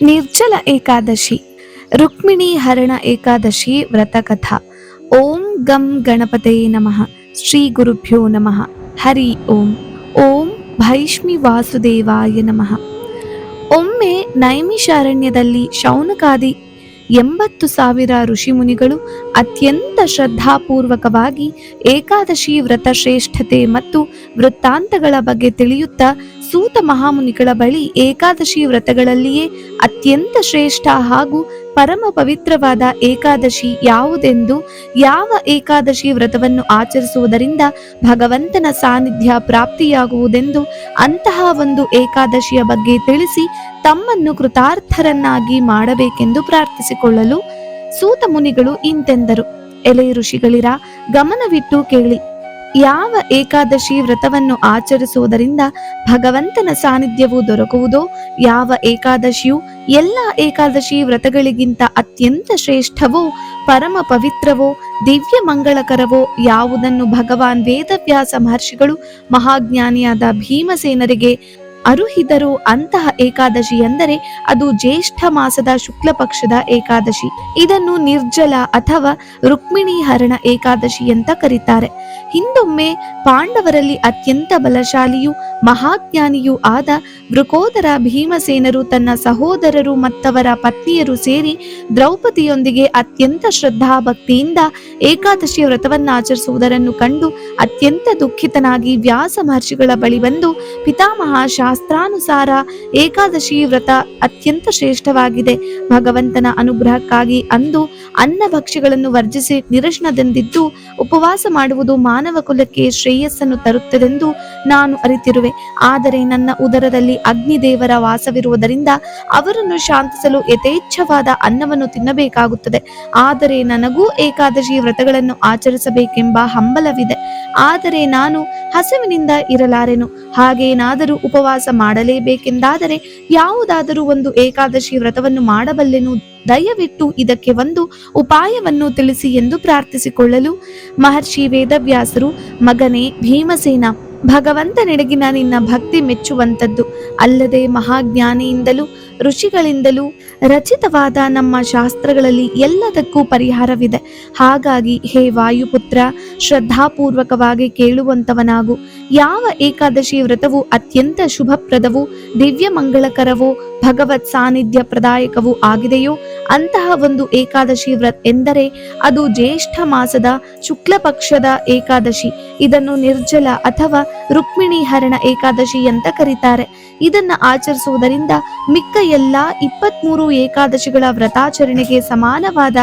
ನಿರ್ಜಲ ಏಕಾದಶಿ, ರುಕ್ಮಿಣಿ ಹರಣ ಏಕಾದಶಿ ವ್ರತಕಥಾ. ಓಂ ಗಂ ಗಣಪತಯೇ ನಮಃ. ಶ್ರೀ ಗುರುಭ್ಯೋ ನಮಃ. ಹರಿ ಓಂ. ಓಂ ಭೈಷ್ಮಿ ವಾಸುದೇವಾಯ ನಮಃ. ಒಮ್ಮೆ ನೈಮಿಷಾರಣ್ಯದಲ್ಲಿ ಶೌನಕಾದಿ 80,000 ಋಷಿಮುನಿಗಳು ಅತ್ಯಂತ ಶ್ರದ್ಧಾಪೂರ್ವಕವಾಗಿ ಏಕಾದಶಿ ವ್ರತ ಶ್ರೇಷ್ಠತೆ ಮತ್ತು ವೃತ್ತಾಂತಗಳ ಬಗ್ಗೆ ತಿಳಿಯುತ್ತಾ ಸೂತ ಮಹಾಮುನಿಗಳ ಬಳಿ ಏಕಾದಶಿ ವ್ರತಗಳಲ್ಲಿಯೇ ಅತ್ಯಂತ ಶ್ರೇಷ್ಠ ಹಾಗೂ ಪರಮ ಪವಿತ್ರವಾದ ಏಕಾದಶಿ ಯಾವುದೆಂದು, ಯಾವ ಏಕಾದಶಿ ವ್ರತವನ್ನು ಆಚರಿಸುವುದರಿಂದ ಭಗವಂತನ ಸಾನ್ನಿಧ್ಯ ಪ್ರಾಪ್ತಿಯಾಗುವುದೆಂದು, ಅಂತಹ ಒಂದು ಏಕಾದಶಿಯ ಬಗ್ಗೆ ತಿಳಿಸಿ ತಮ್ಮನ್ನು ಕೃತಾರ್ಥರನ್ನಾಗಿ ಮಾಡಬೇಕೆಂದು ಪ್ರಾರ್ಥಿಸಿಕೊಳ್ಳಲು ಸೂತ ಮುನಿಗಳು ಇಂತೆಂದರು. ಎಲೆ ಋಷಿಗಳಿರ, ಗಮನವಿಟ್ಟು ಕೇಳಿ. ಯಾವ ಏಕಾದಶಿ ವ್ರತವನ್ನು ಆಚರಿಸುವುದರಿಂದ ಭಗವಂತನ ಸಾನ್ನಿಧ್ಯವು ದೊರಕುವುದೋ, ಯಾವ ಏಕಾದಶಿಯು ಎಲ್ಲ ಏಕಾದಶಿ ವ್ರತಗಳಿಗಿಂತ ಅತ್ಯಂತ ಶ್ರೇಷ್ಠವೋ, ಪರಮ ಪವಿತ್ರವೋ, ದಿವ್ಯ ಮಂಗಳಕರವೋ, ಯಾವುದನ್ನು ಭಗವಾನ್ ವೇದವ್ಯಾಸ ಮಹರ್ಷಿಗಳು ಮಹಾಜ್ಞಾನಿಯಾದ ಭೀಮಸೇನರಿಗೆ ಅರುಹಿದರು, ಅಂತಹ ಏಕಾದಶಿ ಎಂದರೆ ಅದು ಜ್ಯೇಷ್ಠ ಮಾಸದ ಶುಕ್ಲ ಪಕ್ಷದ ಏಕಾದಶಿ. ಇದನ್ನು ನಿರ್ಜಲ ಅಥವಾ ರುಕ್ಮಿಣಿ ಹರಣ ಏಕಾದಶಿ ಅಂತ ಕರೀತಾರೆ. ಹಿಂದೊಮ್ಮೆ ಪಾಂಡವರಲ್ಲಿ ಅತ್ಯಂತ ಬಲಶಾಲಿಯೂ ಮಹಾಜ್ಞಾನಿಯೂ ಆದ ವೃಕೋದರ ಭೀಮಸೇನರು ತನ್ನ ಸಹೋದರರು ಮತ್ತವರ ಪತ್ನಿಯರು ಸೇರಿ ದ್ರೌಪದಿಯೊಂದಿಗೆ ಅತ್ಯಂತ ಶ್ರದ್ಧಾ ಭಕ್ತಿಯಿಂದ ಏಕಾದಶಿ ವ್ರತವನ್ನು ಆಚರಿಸುವುದನ್ನು ಕಂಡು ಅತ್ಯಂತ ದುಃಖಿತನಾಗಿ ವ್ಯಾಸ ಮಹರ್ಷಿಗಳ ಬಳಿ ಬಂದು, ಪಿತಾಮಹ, ಶಾಸ್ತ್ರಾನುಸಾರ ಏಕಾದಶಿ ವ್ರತ ಅತ್ಯಂತ ಶ್ರೇಷ್ಠವಾಗಿದೆ. ಭಗವಂತನ ಅನುಗ್ರಹಕ್ಕಾಗಿ ಅಂದು ಅನ್ನ ಭಕ್ಷ್ಯಗಳನ್ನು ವರ್ಜಿಸಿ ನಿರಶನದಿಂದಿದ್ದು ಉಪವಾಸ ಮಾಡುವುದು ಮಾನವ ಕುಲಕ್ಕೆ ಶ್ರೇಯಸ್ಸನ್ನು ತರುತ್ತದೆಂದು ನಾನು ಅರಿತಿರುವೆ. ಆದರೆ ನನ್ನ ಉದರದಲ್ಲಿ ಅಗ್ನಿದೇವರ ವಾಸವಿರುವುದರಿಂದ ಅವರನ್ನು ಶಾಂತಿಸಲು ಯಥೇಚ್ಛವಾದ ಅನ್ನವನ್ನು ತಿನ್ನಬೇಕಾಗುತ್ತದೆ. ಆದರೆ ನನಗೂ ಏಕಾದಶಿ ವ್ರತಗಳನ್ನು ಆಚರಿಸಬೇಕೆಂಬ ಹಂಬಲವಿದೆ. ಆದರೆ ನಾನು ಹಸಿವಿನಿಂದ ಇರಲಾರೆನು. ಹಾಗೇನಾದರೂ ಉಪವಾಸ ಮಾಡಲೇಬೇಕೆಂದಾದರೆ ಯಾವುದಾದರೂ ಒಂದು ಏಕಾದಶಿ ವ್ರತವನ್ನು ಮಾಡಬಲ್ಲೆನು. ದಯವಿಟ್ಟು ಇದಕ್ಕೆ ಒಂದು ಉಪಾಯವನ್ನು ತಿಳಿಸಿ ಎಂದು ಪ್ರಾರ್ಥಿಸಿಕೊಳ್ಳಲು ಮಹರ್ಷಿ ವೇದವ್ಯಾಸರು, ಮಗನೇ ಭೀಮಸೇನ, ಭಗವಂತನೆಡೆಗಿನ ನಿನ್ನ ಭಕ್ತಿ ಮೆಚ್ಚುವಂಥದ್ದು. ಅಲ್ಲದೆ ಮಹಾಜ್ಞಾನಿಯಿಂದಲೂ ಋಷಿಗಳಿಂದಲೂ ರಚಿತವಾದ ನಮ್ಮ ಶಾಸ್ತ್ರಗಳಲ್ಲಿ ಎಲ್ಲದಕ್ಕೂ ಪರಿಹಾರವಿದೆ. ಹಾಗಾಗಿ ಹೇ ವಾಯುಪುತ್ರ, ಶ್ರದ್ಧಾಪೂರ್ವಕವಾಗಿ ಕೇಳುವಂತವನಾಗು. ಯಾವ ಏಕಾದಶಿ ವ್ರತವು ಅತ್ಯಂತ ಶುಭಪ್ರದವೂ ದಿವ್ಯ ಮಂಗಳಕರವೋ ಭಗವತ್ ಸಾನ್ನಿಧ್ಯ ಪ್ರದಾಯಕವೂ ಆಗಿದೆಯೋ ಅಂತಹ ಒಂದು ಏಕಾದಶಿ ವ್ರತ ಎಂದರೆ ಅದು ಜ್ಯೇಷ್ಠ ಮಾಸದ ಶುಕ್ಲ ಪಕ್ಷದ ಏಕಾದಶಿ. ಇದನ್ನು ನಿರ್ಜಲ ಅಥವಾ ರುಕ್ಮಿಣಿ ಹರಣ ಏಕಾದಶಿ ಅಂತ ಕರೀತಾರೆ. ಇದನ್ನ ಆಚರಿಸುವುದರಿಂದ ಮಿಕ್ಕ ಎಲ್ಲಾ 23 ಏಕಾದಶಿಗಳ ವ್ರತಾಚರಣೆಗೆ ಸಮಾನವಾದ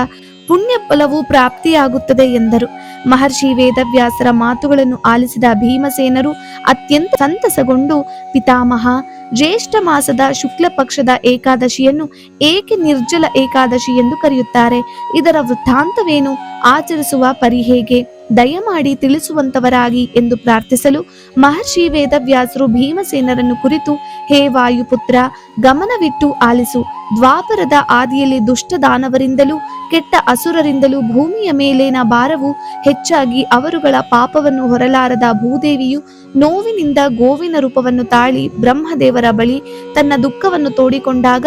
ಪುಣ್ಯ ಫಲವು ಪ್ರಾಪ್ತಿಯಾಗುತ್ತದೆ ಎಂದರು. ಮಹರ್ಷಿ ವೇದವ್ಯಾಸರ ಮಾತುಗಳನ್ನು ಆಲಿಸಿದ ಭೀಮಸೇನರು ಅತ್ಯಂತ ಸಂತಸಗೊಂಡು, ಪಿತಾಮಹ, ಜ್ಯೇಷ್ಠ ಮಾಸದ ಶುಕ್ಲ ಪಕ್ಷದ ಏಕಾದಶಿಯನ್ನು ಏಕೆ ನಿರ್ಜಲ ಏಕಾದಶಿ ಎಂದು ಕರೆಯುತ್ತಾರೆ? ಇದರ ವೃತ್ತಾಂತವೇನು? ಆಚರಿಸುವ ಪರಿ ಹೇಗೆ? ದಯಮಾಡಿ ತಿಳಿಸುವಂತವರಾಗಿ ಎಂದು ಪ್ರಾರ್ಥಿಸಲು ಮಹರ್ಷಿ ವೇದವ್ಯಾಸರು ಭೀಮಸೇನರನ್ನು ಕುರಿತು, ಹೇ ವಾಯುಪುತ್ರ, ಗಮನವಿಟ್ಟು ಆಲಿಸು. ದ್ವಾಪರದ ಆದಿಯಲ್ಲಿ ದುಷ್ಟ ದಾನವರಿಂದಲೂ ಕೆಟ್ಟ ಅಸುರರಿಂದಲೂ ಭೂಮಿಯ ಮೇಲಿನ ಭಾರವು ಹೆಚ್ಚಾಗಿ ಅವರುಗಳ ಪಾಪವನ್ನು ಹೊರಲಾರದ ಭೂದೇವಿಯು ನೋವಿನಿಂದ ಗೋವಿನ ರೂಪವನ್ನು ತಾಳಿ ಬ್ರಹ್ಮದೇವರ ಬಳಿ ತನ್ನ ದುಃಖವನ್ನು ತೋಡಿಕೊಂಡಾಗ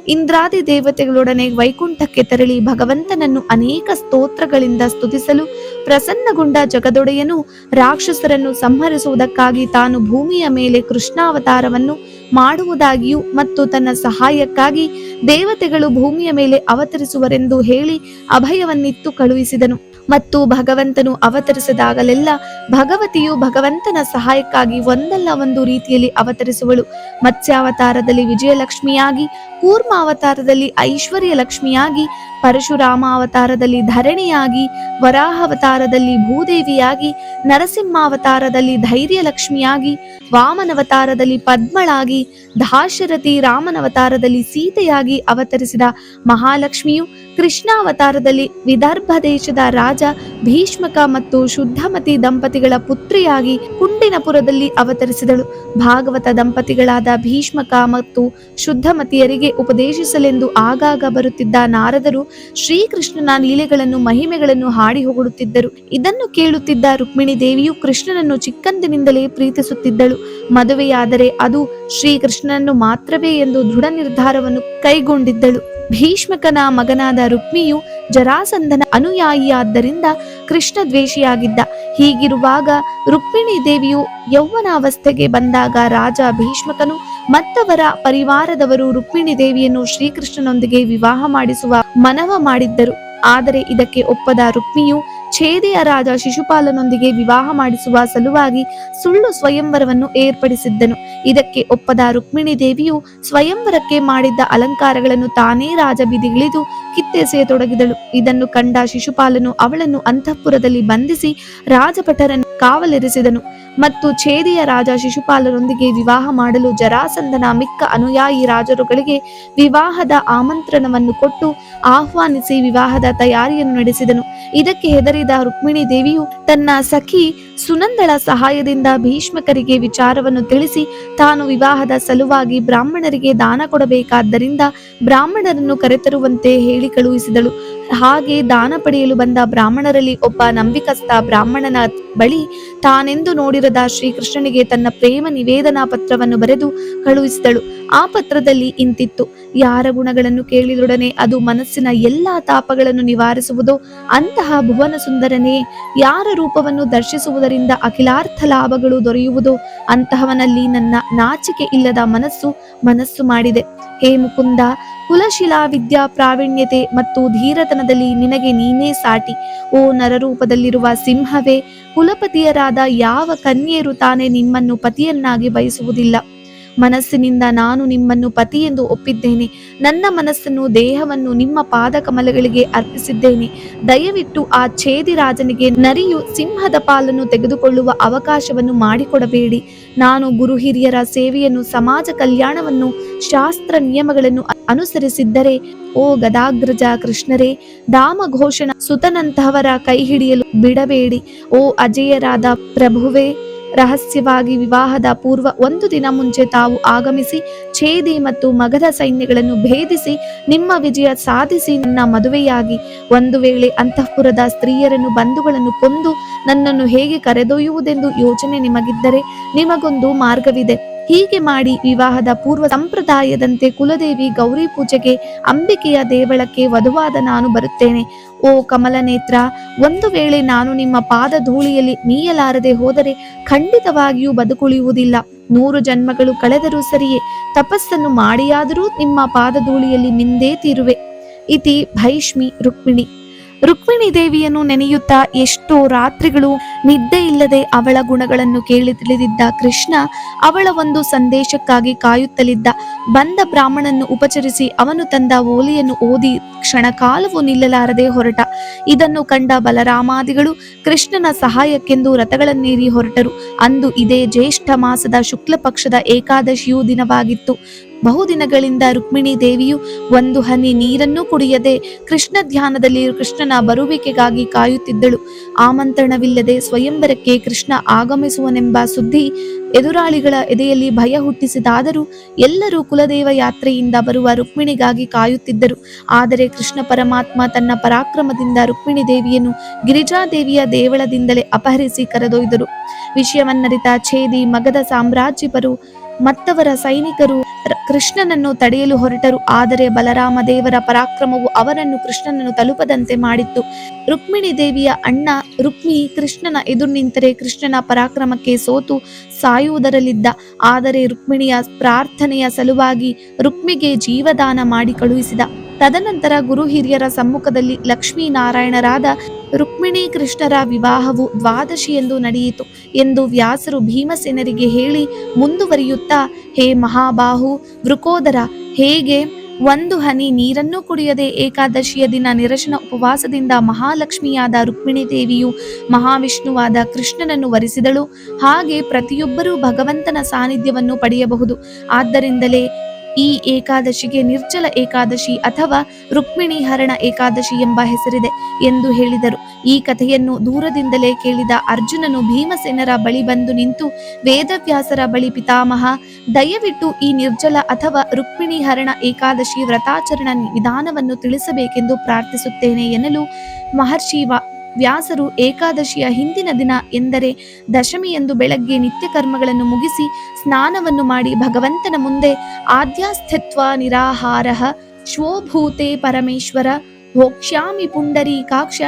ಇಂದ್ರಾದಿ ದೇವತೆಗಳೊಡನೆ ವೈಕುಂಠಕ್ಕೆ ತೆರಳಿ ಭಗವಂತನನ್ನು ಅನೇಕ ಸ್ತೋತ್ರಗಳಿಂದ ಸ್ತುತಿಸಲು ಪ್ರಸನ್ನಗೊಂಡ ಜಗದೊಡೆಯನು ರಾಕ್ಷಸರನ್ನು ಸಂಹರಿಸುವುದಕ್ಕಾಗಿ ತಾನು ಭೂಮಿಯ ಮೇಲೆ ಕೃಷ್ಣಾವತಾರವನ್ನು ಮಾಡುವುದಾಗಿಯೂ ಮತ್ತು ತನ್ನ ಸಹಾಯಕ್ಕಾಗಿ ದೇವತೆಗಳು ಭೂಮಿಯ ಮೇಲೆ ಅವತರಿಸುವರೆಂದು ಹೇಳಿ ಅಭಯವನ್ನಿತ್ತು ಕಳುಹಿಸಿದನು. ಮತ್ತು ಭಗವಂತನು ಅವತರಿಸಿದಾಗಲೆಲ್ಲ ಭಗವತಿಯು ಭಗವಂತನ ಸಹಾಯಕ್ಕಾಗಿ ಒಂದಲ್ಲ ಒಂದು ರೀತಿಯಲ್ಲಿ ಅವತರಿಸುವಳು. ಮತ್ಸ್ಯಾವತಾರದಲ್ಲಿ ವಿಜಯಲಕ್ಷ್ಮಿಯಾಗಿ, ಕೂರ್ಮಾವತಾರದಲ್ಲಿ ಐಶ್ವರ್ಯ ಲಕ್ಷ್ಮಿಯಾಗಿ, ಪರಶುರಾಮ ಅವತಾರದಲ್ಲಿ ಧರಣಿಯಾಗಿ, ವರಾಹಾವತಾರದಲ್ಲಿ ಭೂದೇವಿಯಾಗಿ, ನರಸಿಂಹಾವತಾರದಲ್ಲಿ ಧೈರ್ಯ ಲಕ್ಷ್ಮಿಯಾಗಿ, ವಾಮನವತಾರದಲ್ಲಿ ಪದ್ಮಳಾಗಿ, ದಾಶರಥಿ ರಾಮನವತಾರದಲ್ಲಿ ಸೀತೆಯಾಗಿ ಅವತರಿಸಿದ ಮಹಾಲಕ್ಷ್ಮಿಯು ಕೃಷ್ಣಾವತಾರದಲ್ಲಿ ವಿದರ್ಭ ದೇಶದ ರಾಜ ಭೀಷ್ಮಕ ಮತ್ತು ಶುದ್ಧಮತಿ ದಂಪತಿಗಳ ದಂಪತಿಗಳ ಪುತ್ರಿಯಾಗಿ ಕುಂಡಿನಪುರದಲ್ಲಿ ಅವತರಿಸಿದಳು. ಭಾಗವತ ದಂಪತಿಗಳಾದ ಭೀಷ್ಮಕ ಮತ್ತು ಶುದ್ಧಮತಿಯರಿಗೆ ಉಪದೇಶಿಸಲೆಂದು ಆಗಾಗ ಬರುತ್ತಿದ್ದ ನಾರದರು ಶ್ರೀಕೃಷ್ಣನ ಲೀಲೆಗಳನ್ನು ಮಹಿಮೆಗಳನ್ನು ಹಾಡಿ ಹೊಗಳುತ್ತಿದ್ದರು. ಇದನ್ನು ಕೇಳುತ್ತಿದ್ದ ರುಕ್ಮಿಣಿ ದೇವಿಯು ಕೃಷ್ಣನನ್ನು ಚಿಕ್ಕಂದಿನಿಂದಲೇ ಪ್ರೀತಿಸುತ್ತಿದ್ದಳು. ಮದುವೆಯಾದರೆ ಅದು ಶ್ರೀಕೃಷ್ಣನನ್ನು ಮಾತ್ರವೇ ಎಂದು ದೃಢ ನಿರ್ಧಾರವನ್ನು ಕೈಗೊಂಡಿದ್ದಳು. ಭೀಷ್ಮಕನ ಮಗನಾದ ರುಕ್ಮಿಯು ಜರಾಸಂಧನ ಅನುಯಾಯಿಯಾದ್ದರಿಂದ ಕೃಷ್ಣ ದ್ವೇಷಿಯಾಗಿದ್ದ. ಹೀಗಿರುವಾಗ ರುಕ್ಮಿಣಿ ದೇವಿಯು ಯೌವನಾವಸ್ಥೆಗೆ ಬಂದಾಗ ರಾಜ ಭೀಷ್ಮಕನು ಮತ್ತವರ ಪರಿವಾರದವರು ರುಕ್ಮಿಣಿ ದೇವಿಯನ್ನು ಶ್ರೀಕೃಷ್ಣನೊಂದಿಗೆ ವಿವಾಹ ಮಾಡಿಸುವ ಮನವ ಮಾಡಿದ್ದರು. ಆದರೆ ಇದಕ್ಕೆ ಒಪ್ಪದ ರುಕ್ಮಿಯು ಛೇದಿಯ ರಾಜ ಶಿಶುಪಾಲನೊಂದಿಗೆ ವಿವಾಹ ಮಾಡಿಸುವ ಸಲುವಾಗಿ ಸುಳ್ಳು ಸ್ವಯಂವರವನ್ನು ಏರ್ಪಡಿಸಿದ್ದನು. ಇದಕ್ಕೆ ಒಪ್ಪದ ರುಕ್ಮಿಣಿ ದೇವಿಯು ಸ್ವಯಂವರಕ್ಕೆ ಮಾಡಿದ್ದ ಅಲಂಕಾರಗಳನ್ನು ತಾನೇ ರಾಜಬೀದಿಗಿಳಿದು ಕಿತ್ತೆಸೆಯತೊಡಗಿದಳು. ಇದನ್ನು ಕಂಡ ಶಿಶುಪಾಲನು ಅವಳನ್ನು ಅಂತಃಪುರದಲ್ಲಿ ಬಂಧಿಸಿ ರಾಜಭಟರನ್ನು ಕಾವಲಿರಿಸಿದನು ಮತ್ತು ಛೇದಿಯ ರಾಜ ಶಿಶುಪಾಲನೊಂದಿಗೆ ವಿವಾಹ ಮಾಡಲು ಜರಾಸಂಧನ ಮಿಕ್ಕ ಅನುಯಾಯಿ ರಾಜರುಗಳಿಗೆ ವಿವಾಹದ ಆಮಂತ್ರಣವನ್ನು ಕೊಟ್ಟು ಆಹ್ವಾನಿಸಿ ವಿವಾಹದ ತಯಾರಿಯನ್ನು ನಡೆಸಿದನು. ಇದಕ್ಕೆ ಹೆದರಿದ ರುಕ್ಮಿಣಿ ದೇವಿಯು ತನ್ನ ಸಖಿ ಸುನಂದಳ ಸಹಾಯದಿಂದ ಭೀಷ್ಮಕರಿಗೆ ವಿಚಾರವನ್ನು ತಿಳಿಸಿ ತಾನು ವಿವಾಹದ ಸಲುವಾಗಿ ಬ್ರಾಹ್ಮಣರಿಗೆ ದಾನ ಕೊಡಬೇಕಾದ್ದರಿಂದ ಬ್ರಾಹ್ಮಣರನ್ನು ಕರೆತರುವಂತೆ ಹೇಳಿ ಕಳುಹಿಸಿದಳು. ಹಾಗೆ ದಾನ ಪಡೆಯಲು ಬಂದ ಬ್ರಾಹ್ಮಣರಲ್ಲಿ ಒಬ್ಬ ನಂಬಿಕಸ್ಥ ಬ್ರಾಹ್ಮಣನ ಬಳಿ ತಾನೆಂದು ನೋಡಿರದ ಶ್ರೀಕೃಷ್ಣನಿಗೆ ತನ್ನ ಪ್ರೇಮ ನಿವೇದನಾ ಪತ್ರವನ್ನು ಬರೆದು ಕಳುಹಿಸಿದಳು. ಆ ಪತ್ರದಲ್ಲಿ ಇಂತಿತ್ತು: ಯಾರ ಗುಣಗಳನ್ನು ಕೇಳಿದೊಡನೆ ಅದು ಮನಸ್ಸಿನ ಎಲ್ಲಾ ತಾಪಗಳನ್ನು ನಿವಾರಿಸುವುದೋ ಅಂತಹ ಭುವನ ಸುಂದರನೇ, ಯಾರ ರೂಪವನ್ನು ದರ್ಶಿಸುವುದರಿಂದ ಅಖಿಲಾರ್ಥ ಲಾಭಗಳು ದೊರೆಯುವುದೋ ಅಂತಹವನಲ್ಲಿ ನನ್ನ ನಾಚಿಕೆ ಇಲ್ಲದ ಮನಸ್ಸು ಮಾಡಿದೆ. ಹೇ ಮುಕುಂದ, ಕುಲಶಿಲಾ ವಿದ್ಯಾ ಪ್ರಾವೀಣ್ಯತೆ ಮತ್ತು ಧೀರತನದಲ್ಲಿ ನಿನಗೆ ನೀನೇ ಸಾಟಿ. ಓ ನರರೂಪದಲ್ಲಿರುವ ಸಿಂಹವೇ, ಕುಲಪತಿಯರಾದ ಯಾವ ಕನ್ಯೆಯರು ತಾನೇ ನಿಮ್ಮನ್ನು ಪತಿಯನ್ನಾಗಿ ಬಯಸುವುದಿಲ್ಲ. ಮನಸ್ಸಿನಿಂದ ನಾನು ನಿಮ್ಮನ್ನು ಪತಿ ಎಂದು ಒಪ್ಪಿದ್ದೇನೆ. ನನ್ನ ಮನಸ್ಸನ್ನು ದೇಹವನ್ನು ನಿಮ್ಮ ಪಾದ ಕಮಲಗಳಿಗೆ ಅರ್ಪಿಸಿದ್ದೇನೆ. ದಯವಿಟ್ಟು ಆ ಛೇದಿ ರಾಜನಿಗೆ ನರಿಯು ಸಿಂಹದ ಪಾಲನ್ನು ತೆಗೆದುಕೊಳ್ಳುವ ಅವಕಾಶವನ್ನು ಮಾಡಿಕೊಡಬೇಡಿ. ನಾನು ಗುರು ಹಿರಿಯರ ಸೇವೆಯನ್ನು, ಸಮಾಜ ಕಲ್ಯಾಣವನ್ನು, ಶಾಸ್ತ್ರ ನಿಯಮಗಳನ್ನು ಅನುಸರಿಸಿದ್ದರೆ ಓ ಗದಾಗ್ರಜ ಕೃಷ್ಣರೇ, ದಾಮಘೋಷಣ ಸುತನಂತಹವರ ಕೈ ಹಿಡಿಯಲು ಬಿಡಬೇಡಿ. ಓ ಅಜೇಯರಾದ ಪ್ರಭುವೇ, ರಹಸ್ಯವಾಗಿ ವಿವಾಹದ ಪೂರ್ವ 1 ದಿನ ಮುಂಚೆ ತಾವು ಆಗಮಿಸಿ ಛೇದಿ ಮತ್ತು ಮಗಧ ಸೈನ್ಯಗಳನ್ನು ಭೇದಿಸಿ ನಿಮ್ಮ ವಿಜಯ ಸಾಧಿಸಿ ನನ್ನ ಮದುವೆಯಾಗಿ. ಒಂದು ವೇಳೆ ಅಂತಃಪುರದ ಸ್ತ್ರೀಯರನ್ನು, ಬಂಧುಗಳನ್ನು ಕೊಂದು ನನ್ನನ್ನು ಹೇಗೆ ಕರೆದೊಯ್ಯುವುದೆಂದು ಯೋಚನೆ ನಿಮಗಿದ್ದರೆ ನಿಮಗೊಂದು ಮಾರ್ಗವಿದೆ. ಹೀಗೆ ಮಾಡಿ ವಿವಾಹದ ಪೂರ್ವ ಸಂಪ್ರದಾಯದಂತೆ ಕುಲದೇವಿ ಗೌರಿ ಪೂಜೆಗೆ ಅಂಬಿಕೆಯ ದೇವಳಕ್ಕೆ ವಧುವಾದ ನಾನು ಬರುತ್ತೇನೆ. ಓ ಕಮಲ ನೇತ್ರ, ಒಂದು ವೇಳೆ ನಾನು ನಿಮ್ಮ ಪಾದ ಧೂಳಿಯಲ್ಲಿ ಮೀಯಲಾರದೆ ಹೋದರೆ ಖಂಡಿತವಾಗಿಯೂ ಬದುಕುಳಿಯುವುದಿಲ್ಲ. 100 ಜನ್ಮಗಳು ಕಳೆದರೂ ಸರಿಯೇ, ತಪಸ್ಸನ್ನು ಮಾಡಿಯಾದರೂ ನಿಮ್ಮ ಪಾದಧೂಳಿಯಲ್ಲಿ ಮಿಂದೇ ತೀರುವೆ. ಇತಿ ಭೈಷ್ಮಿ ರುಕ್ಮಿಣಿ. ರುಕ್ಮಿಣಿ ದೇವಿಯನ್ನು ನೆನೆಯುತ್ತಾ ಎಷ್ಟೋ ರಾತ್ರಿಗಳು ನಿದ್ದೆ ಇಲ್ಲದೆ ಅವಳ ಗುಣಗಳನ್ನು ಕೇಳಿ ತಿಳಿದಿದ್ದ ಕೃಷ್ಣ ಅವಳ ಒಂದು ಸಂದೇಶಕ್ಕಾಗಿ ಕಾಯುತ್ತಲಿದ್ದ. ಬಂದ ಬ್ರಾಹ್ಮಣನ್ನು ಉಪಚರಿಸಿ ಅವನು ತಂದ ಓಲೆಯನ್ನು ಓದಿ ಕ್ಷಣಕಾಲವೂ ನಿಲ್ಲಲಾರದೆ ಹೊರಟ. ಇದನ್ನು ಕಂಡ ಬಲರಾಮಾದಿಗಳು ಕೃಷ್ಣನ ಸಹಾಯಕ್ಕೆಂದು ರಥಗಳನ್ನೇರಿ ಹೊರಟರು. ಅಂದು ಇದೇ ಜ್ಯೇಷ್ಠ ಮಾಸದ ಶುಕ್ಲ ಪಕ್ಷದ ಏಕಾದಶಿಯು ದಿನವಾಗಿತ್ತು. ಬಹುದಿನಗಳಿಂದ ರುಕ್ಮಿಣಿ ದೇವಿಯು ಒಂದು ಹನಿ ನೀರನ್ನೂ ಕುಡಿಯದೆ ಕೃಷ್ಣ ಧ್ಯಾನದಲ್ಲಿ ಕೃಷ್ಣನ ಬರುವಿಕೆಗಾಗಿ ಕಾಯುತ್ತಿದ್ದಳು. ಆಮಂತ್ರಣವಿಲ್ಲದೆ ಸ್ವಯಂವರಕ್ಕೆ ಕೃಷ್ಣ ಆಗಮಿಸುವನೆಂಬ ಸುದ್ದಿ ಎದುರಾಳಿಗಳ ಎದೆಯಲ್ಲಿ ಭಯ ಹುಟ್ಟಿಸಿದಾದರೂ ಎಲ್ಲರೂ ಕುಲದೇವ ಯಾತ್ರೆಯಿಂದ ಬರುವ ರುಕ್ಮಿಣಿಗಾಗಿ ಕಾಯುತ್ತಿದ್ದರು. ಆದರೆ ಕೃಷ್ಣ ಪರಮಾತ್ಮ ತನ್ನ ಪರಾಕ್ರಮದಿಂದ ರುಕ್ಮಿಣಿ ದೇವಿಯನ್ನು ಗಿರಿಜಾದೇವಿಯ ದೇವಳದಿಂದಲೇ ಅಪಹರಿಸಿ ಕರೆದೊಯ್ದರು. ವಿಷಯವನ್ನರಿತ ಛೇದಿ, ಮಗಧ ಸಾಮ್ರಾಜ್ಯಪರು ಮತ್ತವರ ಸೈನಿಕರು ಕೃಷ್ಣನನ್ನು ತಡೆಯಲು ಹೊರಟರು. ಆದರೆ ಬಲರಾಮ ದೇವರ ಪರಾಕ್ರಮವು ಅವರನ್ನು ಕೃಷ್ಣನನ್ನು ತಲುಪದಂತೆ ಮಾಡಿತ್ತು. ರುಕ್ಮಿಣಿ ದೇವಿಯ ಅಣ್ಣ ರುಕ್ಮಿ ಕೃಷ್ಣನ ಎದುರು ನಿಂತರೆ ಕೃಷ್ಣನ ಪರಾಕ್ರಮಕ್ಕೆ ಸೋತು ಸಾಯುವುದರಲ್ಲಿದ್ದ. ಆದರೆ ರುಕ್ಮಿಣಿಯ ಪ್ರಾರ್ಥನೆಯ ಸಲುವಾಗಿ ರುಕ್ಮಿಗೆ ಜೀವದಾನ ಮಾಡಿ ಕಳುಹಿಸಿದ. ತದನಂತರ ಗುರು ಹಿರಿಯರ ಸಮ್ಮುಖದಲ್ಲಿ ಲಕ್ಷ್ಮೀನಾರಾಯಣರಾದ ರುಕ್ಮಿಣಿ ಕೃಷ್ಣರ ವಿವಾಹವು ದ್ವಾದಶಿಯೆಂದು ನಡೆಯಿತು ಎಂದು ವ್ಯಾಸರು ಭೀಮಸೇನರಿಗೆ ಹೇಳಿ ಮುಂದುವರಿಯುತ್ತಾ, ಹೇ ಮಹಾಬಾಹು ವೃಕೋದರ, ಹೇಗೆ ಒಂದು ಹನಿ ನೀರನ್ನು ಕುಡಿಯದೆ ಏಕಾದಶಿಯ ದಿನ ನಿರಶನ ಉಪವಾಸದಿಂದ ಮಹಾಲಕ್ಷ್ಮಿಯಾದ ರುಕ್ಮಿಣಿ ದೇವಿಯು ಮಹಾವಿಷ್ಣುವಾದ ಕೃಷ್ಣನನ್ನು ವರಿಸಿದಳು, ಹಾಗೆ ಪ್ರತಿಯೊಬ್ಬರೂ ಭಗವಂತನ ಸಾನ್ನಿಧ್ಯವನ್ನು ಪಡೆಯಬಹುದು. ಆದ್ದರಿಂದಲೇ ಈ ಏಕಾದಶಿಗೆ ನಿರ್ಜಲ ಏಕಾದಶಿ ಅಥವಾ ರುಕ್ಮಿಣಿ ಹರಣ ಏಕಾದಶಿ ಎಂಬ ಹೆಸರಿದೆ ಎಂದು ಹೇಳಿದರು. ಈ ಕಥೆಯನ್ನು ದೂರದಿಂದಲೇ ಕೇಳಿದ ಅರ್ಜುನನು ಭೀಮಸೇನರ ಬಳಿ ಬಂದು ನಿಂತು ವೇದವ್ಯಾಸರ ಬಳಿ, ಪಿತಾಮಹ, ದಯವಿಟ್ಟು ಈ ನಿರ್ಜಲ ಅಥವಾ ರುಕ್ಮಿಣಿ ಹರಣ ಏಕಾದಶಿ ವ್ರತಾಚರಣ ವಿಧಾನವನ್ನು ತಿಳಿಸಬೇಕೆಂದು ಪ್ರಾರ್ಥಿಸುತ್ತೇನೆ ಎನ್ನಲು, ಮಹರ್ಷಿ ವ್ಯಾಸರು ಏಕಾದಶಿಯ ಹಿಂದಿನ ದಿನ ಎಂದರೆ ದಶಮಿಯಂದು ಬೆಳಗ್ಗೆ ನಿತ್ಯ ಕರ್ಮಗಳನ್ನು ಮುಗಿಸಿ ಸ್ನಾನವನ್ನು ಮಾಡಿ ಭಗವಂತನ ಮುಂದೆ ಆದ್ಯಾಸ್ಥಿತ್ವ ನಿರಾಹಾರಃ ಶ್ವೋಭೂತೆ ಪರಮೇಶ್ವರ ಭೋಕ್ಷ್ಯಾಮಿ ಪುಂಡರೀಕಾಕ್ಷ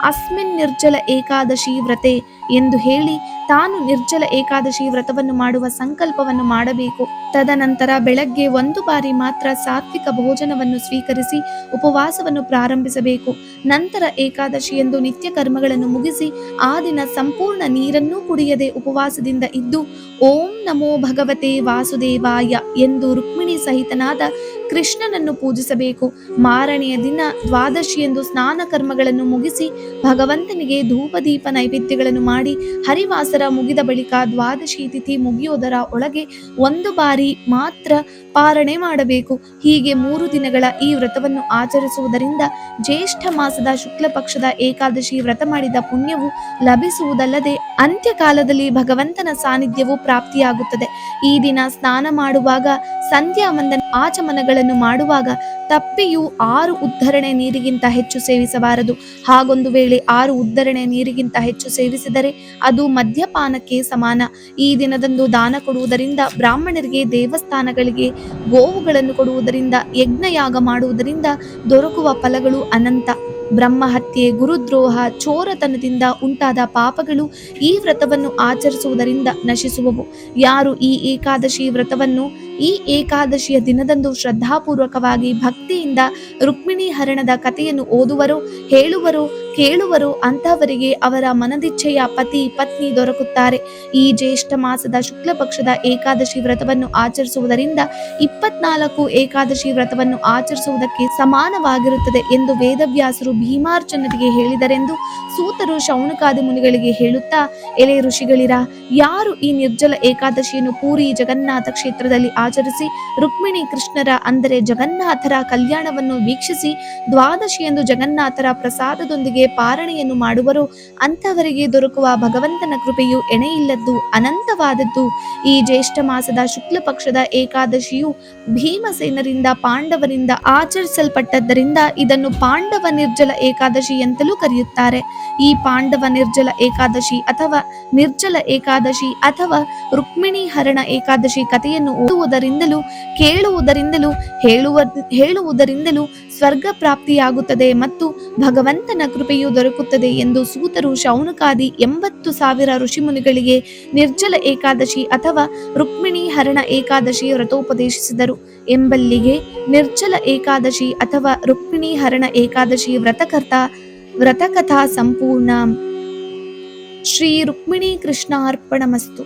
ಅಸ್ಮಿನ್ ನಿರ್ಜಲ ಏಕಾದಶಿ ವ್ರತೆ ಎಂದು ಹೇಳಿ ತಾನು ನಿರ್ಜಲ ಏಕಾದಶಿ ವ್ರತವನ್ನು ಮಾಡುವ ಸಂಕಲ್ಪವನ್ನು ಮಾಡಬೇಕು. ತದನಂತರ ಬೆಳಗ್ಗೆ ಒಂದು ಬಾರಿ ಮಾತ್ರ ಸಾತ್ವಿಕ ಭೋಜನವನ್ನು ಸ್ವೀಕರಿಸಿ ಉಪವಾಸವನ್ನು ಪ್ರಾರಂಭಿಸಬೇಕು. ನಂತರ ಏಕಾದಶಿಯಂದು ನಿತ್ಯ ಕರ್ಮಗಳನ್ನು ಮುಗಿಸಿ ಆ ದಿನ ಸಂಪೂರ್ಣ ನೀರನ್ನೂ ಕುಡಿಯದೆ ಉಪವಾಸದಿಂದ ಇದ್ದು ಓಂ ನಮೋ ಭಗವತೆ ವಾಸುದೇವಾಯ ಎಂದು ರುಕ್ಮಿಣಿ ಸಹಿತನಾದ ಕೃಷ್ಣನನ್ನು ಪೂಜಿಸಬೇಕು. ಮಾರನೆಯ ದಿನ ದ್ವಾದಶಿಯಂದು ಸ್ನಾನ ಕರ್ಮಗಳನ್ನು ಮುಗಿಸಿ ಭಗವಂತನಿಗೆ ಧೂಪದೀಪ ನೈವೇದ್ಯಗಳನ್ನು ಮಾಡಿ ಹರಿವಾಸರ ಮುಗಿದ ಬಳಿಕ ದ್ವಾದಶಿ ತಿಥಿ ಮುಗಿಯೋದರ ಒಳಗೆ ಒಂದು ಬಾರಿ ಮಾತ್ರ ಪಾರಣೆ ಮಾಡಬೇಕು. ಹೀಗೆ 3 ದಿನಗಳ ಈ ವ್ರತವನ್ನು ಆಚರಿಸುವುದರಿಂದ ಜ್ಯೇಷ್ಠ ಮಾಸದ ಶುಕ್ಲ ಪಕ್ಷದ ಏಕಾದಶಿ ವ್ರತ ಮಾಡಿದ ಪುಣ್ಯವು ಲಭಿಸುವುದಲ್ಲದೆ ಅಂತ್ಯಕಾಲದಲ್ಲಿ ಭಗವಂತನ ಸಾನ್ನಿಧ್ಯವು ಪ್ರಾಪ್ತಿಯಾಗುತ್ತದೆ. ಈ ದಿನ ಸ್ನಾನ ಮಾಡುವಾಗ, ಸಂಧ್ಯಾ ವಂದನ ಆಚಮನಗಳನ್ನು ಮಾಡುವಾಗ ತಪ್ಪಿಯೂ 6 ಉದ್ಧರಣೆ ನೀರಿಗಿಂತ ಹೆಚ್ಚು ಸೇವಿಸಬಾರದು. ಹಾಗೊಂದು ವೇಳೆ 6 ಉದ್ಧರಣೆ ನೀರಿಗಿಂತ ಹೆಚ್ಚು ಸೇವಿಸಿದರೆ ಅದು ಮದ್ಯಪಾನಕ್ಕೆ ಸಮಾನ. ಈ ದಿನದಂದು ದಾನ ಕೊಡುವುದರಿಂದ, ಬ್ರಾಹ್ಮಣರಿಗೆ, ದೇವಸ್ಥಾನಗಳಿಗೆ ಗೋವುಗಳನ್ನು ಕೊಡುವುದರಿಂದ, ಯಜ್ಞಯಾಗ ಮಾಡುವುದರಿಂದ ದೊರಕುವ ಫಲಗಳು ಅನಂತ. ಬ್ರಹ್ಮಹತ್ಯೆ, ಗುರುದ್ರೋಹ, ಚೋರತನದಿಂದ ಉಂಟಾದ ಪಾಪಗಳು ಈ ವ್ರತವನ್ನು ಆಚರಿಸುವುದರಿಂದ ನಶಿಸುವವು. ಯಾರು ಈ ಏಕಾದಶಿ ವ್ರತವನ್ನು ಈ ಏಕಾದಶಿಯ ದಿನದಂದು ಶ್ರದ್ಧಾಪೂರ್ವಕವಾಗಿ ಭಕ್ತಿಯಿಂದ ರುಕ್ಮಿಣಿ ಹರಣದ ಕಥೆಯನ್ನು ಓದುವರೋ, ಹೇಳುವರೋ, ಕೇಳುವರೋ ಅಂತಹವರಿಗೆ ಅವರ ಮನದಿಚ್ಛೆಯ ಪತಿ ಪತ್ನಿ ದೊರಕುತ್ತಾರೆ. ಈ ಜ್ಯೇಷ್ಠ ಮಾಸದ ಶುಕ್ಲ ಪಕ್ಷದ ಏಕಾದಶಿ ವ್ರತವನ್ನು ಆಚರಿಸುವುದರಿಂದ 24 ಏಕಾದಶಿ ವ್ರತವನ್ನು ಆಚರಿಸುವುದಕ್ಕೆ ಸಮಾನವಾಗಿರುತ್ತದೆ ಎಂದು ವೇದವ್ಯಾಸರು ಭೀಮಾರ್ಜುನರಿಗೆ ಹೇಳಿದರೆಂದು ಸೂತರು ಶೌನಕಾದಿ ಮುನಿಗಳಿಗೆ ಹೇಳುತ್ತಾ, ಎಲೆ ಋಷಿಗಳಿರ, ಯಾರು ಈ ನಿರ್ಜಲ ಏಕಾದಶಿಯನ್ನು ಪೂರಿ ಜಗನ್ನಾಥ ಕ್ಷೇತ್ರದಲ್ಲಿ ಆಚರಿಸಿ ರುಕ್ಮಿಣಿ ಕೃಷ್ಣರ ಅಂದರೆ ಜಗನ್ನಾಥರ ಕಲ್ಯಾಣವನ್ನು ವೀಕ್ಷಿಸಿ ದ್ವಾದಶಿಯಂದು ಜಗನ್ನಾಥರ ಪ್ರಸಾದದೊಂದಿಗೆ ಪಾರಣೆಯನ್ನು ಮಾಡುವರೋ ಅಂತಹವರಿಗೆ ದೊರಕುವ ಭಗವಂತನ ಕೃಪೆಯು ಎಣೆಯಿಲ್ಲದ್ದು, ಅನಂತವಾದದ್ದು. ಈ ಜ್ಯೇಷ್ಠ ಮಾಸದ ಶುಕ್ಲ ಪಕ್ಷದ ಏಕಾದಶಿಯು ಭೀಮಸೇನರಿಂದ ಪಾಂಡವರಿಂದ ಆಚರಿಸಲ್ಪಟ್ಟದ್ದರಿಂದ ಇದನ್ನು ಪಾಂಡವ ನಿರ್ಜಲ ಏಕಾದಶಿ ಎಂತಲೂ ಕರೆಯುತ್ತಾರೆ. ಈ ಪಾಂಡವ ನಿರ್ಜಲ ಏಕಾದಶಿ ಅಥವಾ ನಿರ್ಜಲ ಏಕಾದಶಿ ಅಥವಾ ರುಕ್ಮಿಣಿ ಹರಣ ಏಕಾದಶಿ ಕಥೆಯನ್ನು ಓದುವುದರಿಂದಲೂ ಕೇಳುವುದರಿಂದಲೂ ಹೇಳುವುದರಿಂದಲೂ ಸ್ವರ್ಗ ಪ್ರಾಪ್ತಿಯಾಗುತ್ತದೆ ಮತ್ತು ಭಗವಂತನ ಕೃಪೆಯು ದೊರಕುತ್ತದೆ ಎಂದು ಸೂತರು ಶೌನಕಾದಿ 80,000 ಋಷಿಮುನಿಗಳಿಗೆ ನಿರ್ಜಲ ಏಕಾದಶಿ ಅಥವಾ ರುಕ್ಮಿಣಿ ಹರಣ ಏಕಾದಶಿ ವ್ರತೋಪದೇಶಿಸಿದರು ಎಂಬಲ್ಲಿಗೆ ನಿರ್ಜಲ ಏಕಾದಶಿ ಅಥವಾ ರುಕ್ಮಿಣಿ ಹರಣ ಏಕಾದಶಿ ವ್ರತಕಥಾ ಸಂಪೂರ್ಣ. ಶ್ರೀ ರುಕ್ಮಿಣಿ ಕೃಷ್ಣಾರ್ಪಣಮಸ್ತು.